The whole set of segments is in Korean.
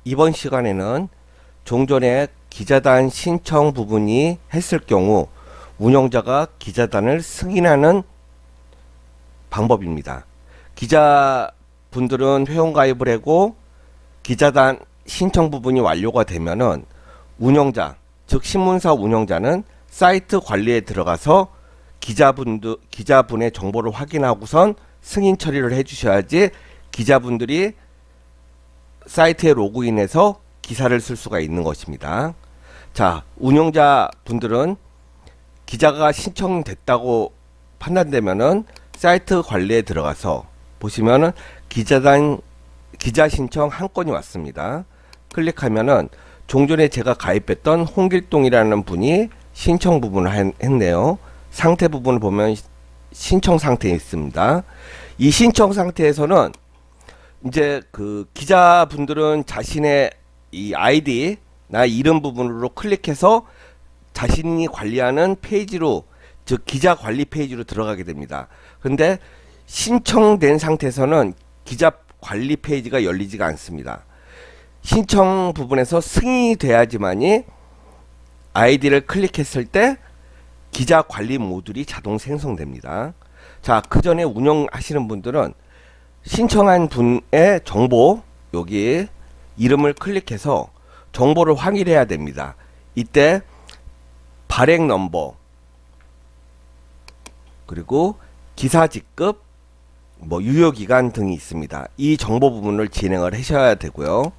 이번 시간에는 종전에 기자단 신청 부분이 했을 경우 운영자가 기자단을 승인하는 방법입니다. 기자분들은 회원가입을 하고 기자단 신청 부분이 완료가 되면은 운영자, 즉 신문사 운영자는 사이트 관리에 들어가서 기자분의 정보를 확인하고선 승인 처리를 해주셔야지 기자분들이 사이트에 로그인해서 기사를 쓸 수가 있는 것입니다. 자, 운영자 분들은 기자가 신청됐다고 판단되면은 사이트 관리에 들어가서 보시면은 기자 신청 한 건이 왔습니다. 클릭하면은 종전에 제가 가입했던 홍길동이라는 분이 신청 부분을 했네요. 상태 부분을 보면 신청 상태에 있습니다. 이 신청 상태에서는 이제 그 기자분들은 자신의 이 아이디나 이름 부분으로 클릭해서 자신이 관리하는 페이지로, 즉 기자 관리 페이지로 들어가게 됩니다. 근데 신청된 상태에서는 기자 관리 페이지가 열리지가 않습니다. 신청 부분에서 승인이 돼야지만이 아이디를 클릭했을 때 기자 관리 모듈이 자동 생성됩니다. 자, 그 전에 운영하시는 분들은 신청한 분의 정보, 여기 이름을 클릭해서 정보를 확인해야 됩니다. 이때 발행 넘버, 그리고 기사 직급, 유효기간 등이 있습니다. 이 정보 부분을 진행을 하셔야 되고요.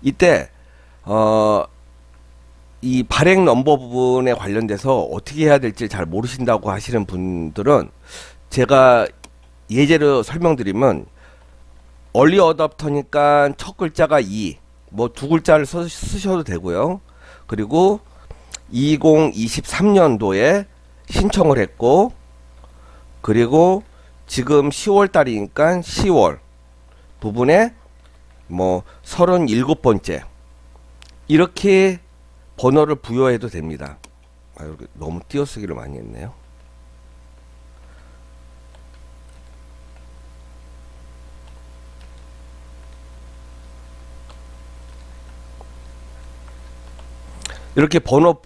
이때 이 발행 넘버 부분에 관련돼서 어떻게 해야 될지 잘 모르신다고 하시는 분들은 제가 예제로 설명드리면 얼리 어답터니까 첫 글자가 2, 두 글자를 쓰셔도 되고요. 그리고 2023년도에 신청을 했고, 그리고 지금 10월 달이니까 10월 부분에 37번째 이렇게 번호를 부여해도 됩니다. 너무 띄어쓰기를 많이 했네요. 이렇게 번호로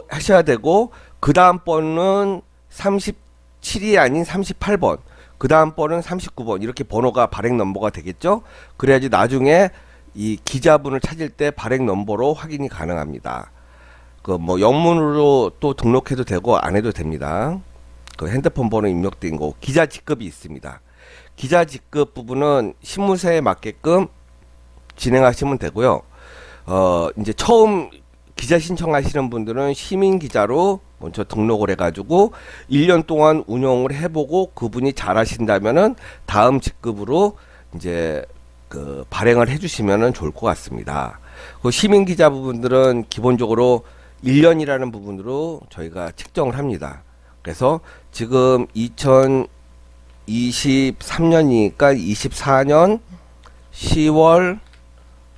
하셔야 되고, 그 다음 번은 37이 아닌 38번, 그 다음 번은 39번, 이렇게 번호가 발행 넘버가 되겠죠. 그래야지 나중에 이 기자분을 찾을 때 발행 넘버로 확인이 가능합니다. 영문으로 또 등록해도 되고 안 해도 됩니다. 그 핸드폰 번호 입력된 거, 기자 직급이 있습니다. 기자 직급 부분은 신문사에 맞게끔 진행하시면 되고요. 이제 처음 기자 신청하시는 분들은 시민 기자로 먼저 등록을 해가지고 1년 동안 운영을 해보고 그분이 잘하신다면은 다음 직급으로 이제 그 발행을 해주시면은 좋을 것 같습니다. 그 시민 기자 부분들은 기본적으로 1년이라는 부분으로 저희가 책정을 합니다. 그래서 지금 2023년이니까 24년 10월,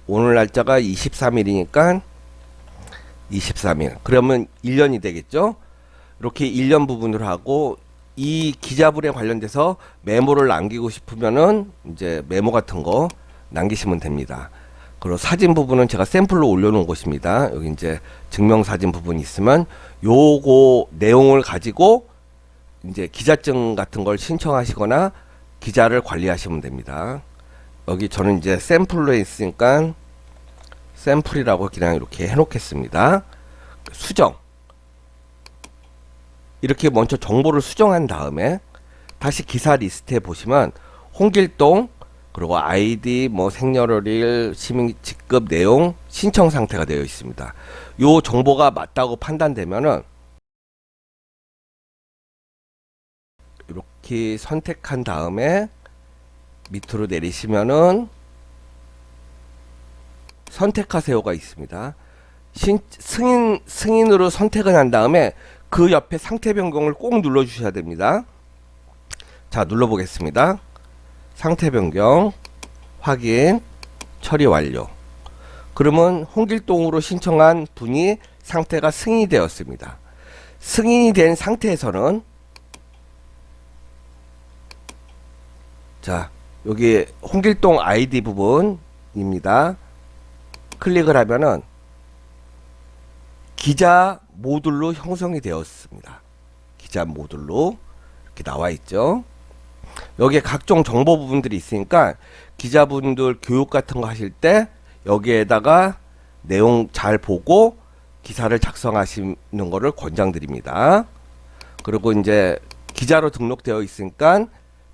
오늘 날짜가 23일이니까 23일. 그러면 1년이 되겠죠? 이렇게 1년 부분을 하고, 이 기자분에 관련돼서 메모를 남기고 싶으면은 이제 메모 같은 거 남기시면 됩니다. 그리고 사진 부분은 제가 샘플로 올려놓은 곳입니다. 여기 이제 증명사진 부분이 있으면 요거 내용을 가지고 이제 기자증 같은 걸 신청하시거나 기자를 관리하시면 됩니다. 여기 저는 이제 샘플로 있으니까 샘플이라고 그냥 이렇게 해놓겠습니다. 수정. 이렇게 먼저 정보를 수정한 다음에 다시 기사 리스트에 보시면 홍길동, 그리고 아이디, 생년월일, 시민 직급 내용, 신청 상태가 되어 있습니다. 요 정보가 맞다고 판단되면은 이렇게 선택한 다음에 밑으로 내리시면은 선택하세요가 있습니다. 승인으로 선택을 한 다음에 그 옆에 상태 변경을 꼭 눌러 주셔야 됩니다. 자, 눌러 보겠습니다. 상태 변경, 확인, 처리 완료. 그러면 홍길동으로 신청한 분이 상태가 승인이 되었습니다. 승인이 된 상태에서는 자, 여기 홍길동 아이디 부분 부분입니다. 클릭을 하면은 기자 모듈로 형성이 되었습니다. 기자 모듈로 이렇게 나와 있죠. 여기에 각종 정보 부분들이 있으니까 기자분들 교육 같은 거 하실 때 여기에다가 내용 잘 보고 기사를 작성하시는 거를 권장드립니다. 그리고 이제 기자로 등록되어 있으니까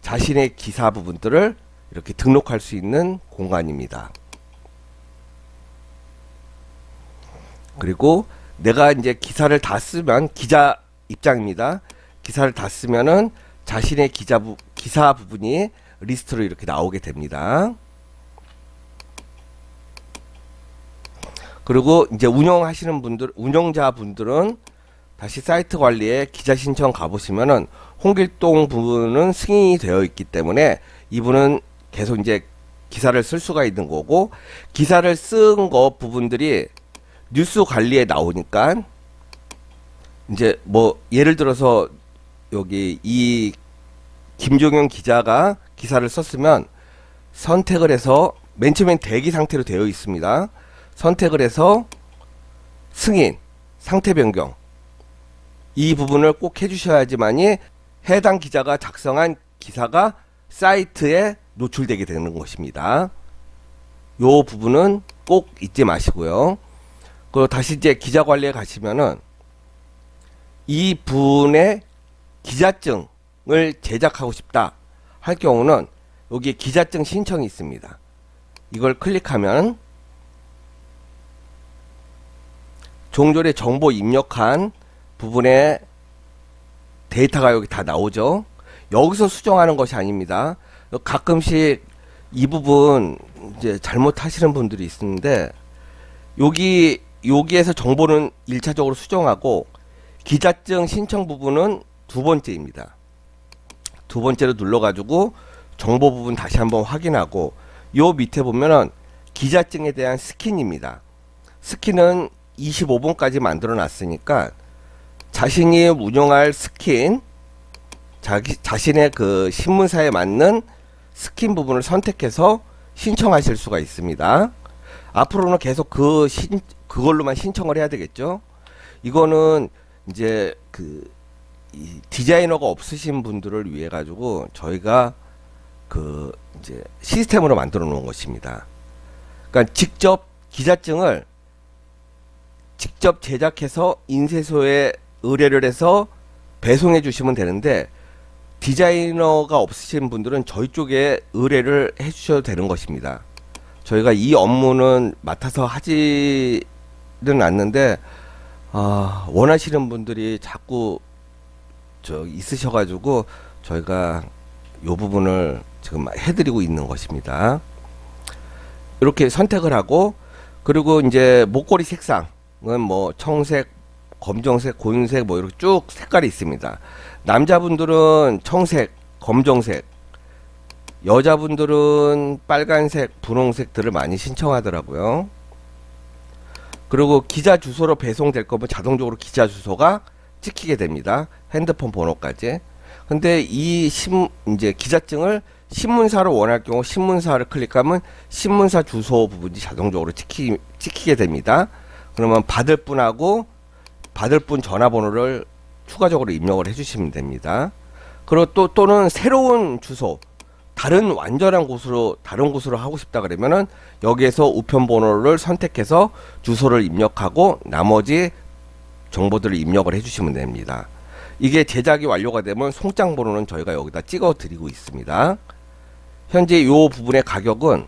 자신의 기사 부분들을 이렇게 등록할 수 있는 공간입니다. 그리고 내가 이제 기사를 다 쓰면 기자 입장입니다. 기사를 다 쓰면은 자신의 기사 부분이 리스트로 이렇게 나오게 됩니다. 그리고 이제 운영자분들은 다시 사이트 관리에 기자 신청 가보시면은 홍길동 부분은 승인이 되어 있기 때문에 이분은 계속 이제 기사를 쓸 수가 있는 거고, 기사를 쓴 거 부분들이 뉴스 관리에 나오니까 이제 뭐 예를 들어서 여기 이 김종현 기자가 기사를 썼으면 선택을 해서 맨 처음엔 대기 상태로 되어 있습니다. 선택을 해서 승인, 상태 변경 이 부분을 꼭 해주셔야지만이 해당 기자가 작성한 기사가 사이트에 노출되게 되는 것입니다. 요 부분은 꼭 잊지 마시고요. 그리고 다시 이제 기자 관리에 가시면은 이 분의 기자증을 제작하고 싶다 할 경우는 여기 기자증 신청이 있습니다. 이걸 클릭하면 종졸의 정보 입력한 부분에 데이터가 여기 다 나오죠. 여기서 수정하는 것이 아닙니다. 가끔씩 이 부분 이제 잘못하시는 분들이 있는데 여기에서 정보는 1차적으로 수정하고 기자증 신청 부분은 두 번째입니다. 두 번째로 눌러가지고 정보 부분 다시 한번 확인하고 요 밑에 보면은 기자증에 대한 스킨입니다. 스킨은 25번까지 만들어 놨으니까 자신이 운영할 스킨, 자신의 그 신문사에 맞는 스킨 부분을 선택해서 신청하실 수가 있습니다. 앞으로는 계속 그걸로만 신청을 해야 되겠죠. 이거는 이제 이 디자이너가 없으신 분들을 위해 가지고 저희가 이제 시스템으로 만들어 놓은 것입니다. 그러니까 직접 기자증을 직접 제작해서 인쇄소에 의뢰를 해서 배송해 주시면 되는데, 디자이너가 없으신 분들은 저희 쪽에 의뢰를 해 주셔도 되는 것입니다. 저희가 이 업무는 맡아서 하지는 않는데 원하시는 분들이 자꾸 있으셔가지고 저희가 요 부분을 지금 해드리고 있는 것입니다. 이렇게 선택을 하고, 그리고 이제 목걸이 색상은 뭐 청색, 검정색, 고윤색 뭐 이렇게 쭉 색깔이 있습니다. 남자분들은 청색, 검정색, 여자분들은 빨간색, 분홍색들을 많이 신청하더라고요. 그리고 기자 주소로 배송될 거면 자동적으로 기자 주소가 찍히게 됩니다. 핸드폰 번호까지. 근데 이제 기자증을 신문사로 원할 경우 신문사를 클릭하면 신문사 주소 부분이 자동적으로 찍히게 됩니다. 그러면 받을 분하고 받을 분 전화번호를 추가적으로 입력을 해주시면 됩니다. 그리고 또는 새로운 주소, 다른 곳으로 하고 싶다 그러면은 여기에서 우편번호를 선택해서 주소를 입력하고 나머지 정보들을 입력을 해주시면 됩니다. 이게 제작이 완료가 되면 송장 번호는 저희가 여기다 찍어 드리고 있습니다. 현재 이 부분의 가격은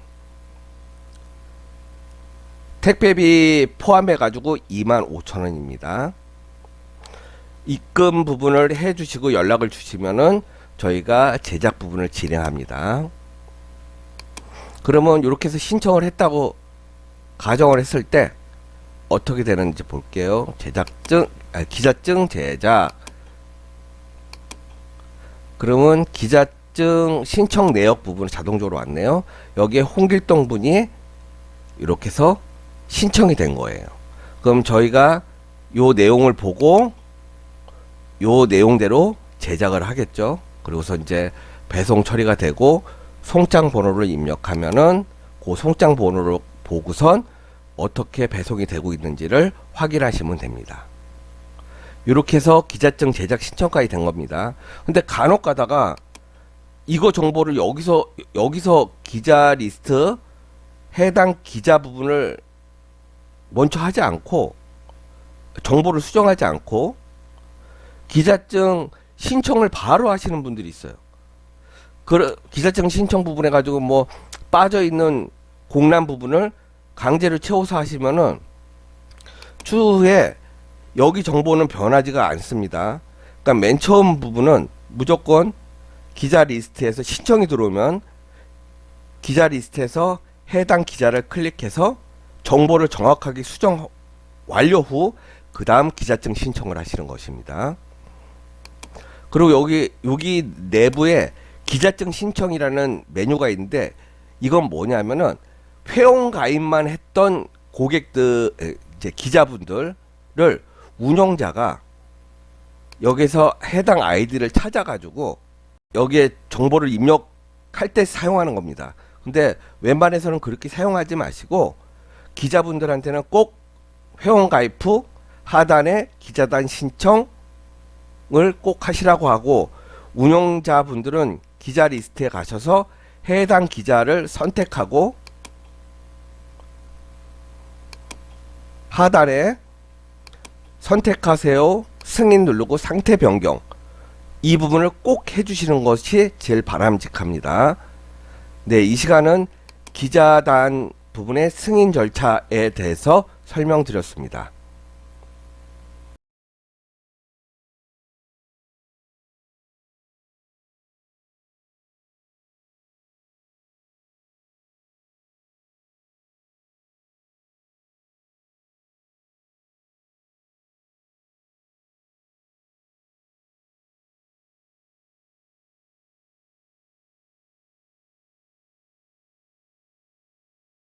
택배비 포함해 가지고 25,000원입니다. 입금 부분을 해 주시고 연락을 주시면은 저희가 제작 부분을 진행합니다. 그러면 이렇게 해서 신청을 했다고 가정을 했을 때 어떻게 되는지 볼게요. 기자증 제작. 그러면 기자증 신청 내역 부분은 자동적으로 왔네요. 여기에 홍길동 분이 이렇게 해서 신청이 된 거예요. 그럼 저희가 요 내용을 보고 요 내용대로 제작을 하겠죠. 그리고서 이제 배송 처리가 되고 송장 번호를 입력하면은 그 송장 번호를 보고선 어떻게 배송이 되고 있는지를 확인하시면 됩니다. 이렇게 해서 기자증 제작 신청까지 된 겁니다. 근데 간혹 가다가 이거 정보를 여기서 기자 리스트 해당 기자 부분을 먼저 하지 않고 정보를 수정하지 않고 기자증 신청을 바로 하시는 분들이 있어요. 기자증 신청 부분에 가지고 뭐 빠져 있는 공란 부분을 강제로 채워서 하시면은 추후에 여기 정보는 변하지가 않습니다. 그러니까 맨 처음 부분은 무조건 기자 리스트에서 신청이 들어오면 기자 리스트에서 해당 기자를 클릭해서 정보를 정확하게 수정 완료 후 그 다음 기자증 신청을 하시는 것입니다. 그리고 여기 내부에 기자증 신청이라는 메뉴가 있는데 이건 뭐냐면은 회원 가입만 했던 고객들 이제 기자분들을 운영자가 여기서 해당 아이디를 찾아가지고 여기에 정보를 입력할 때 사용하는 겁니다. 근데 웬만해서는 그렇게 사용하지 마시고 기자분들한테는 꼭 회원 가입 후 하단에 기자단 신청을 꼭 하시라고 하고 운영자분들은 기자 리스트에 가셔서 해당 기자를 선택하고 하단에 선택하세요 승인 누르고 상태 변경 이 부분을 꼭 해주시는 것이 제일 바람직합니다. 네, 이 시간은 기자단 부분의 승인 절차에 대해서 설명드렸습니다.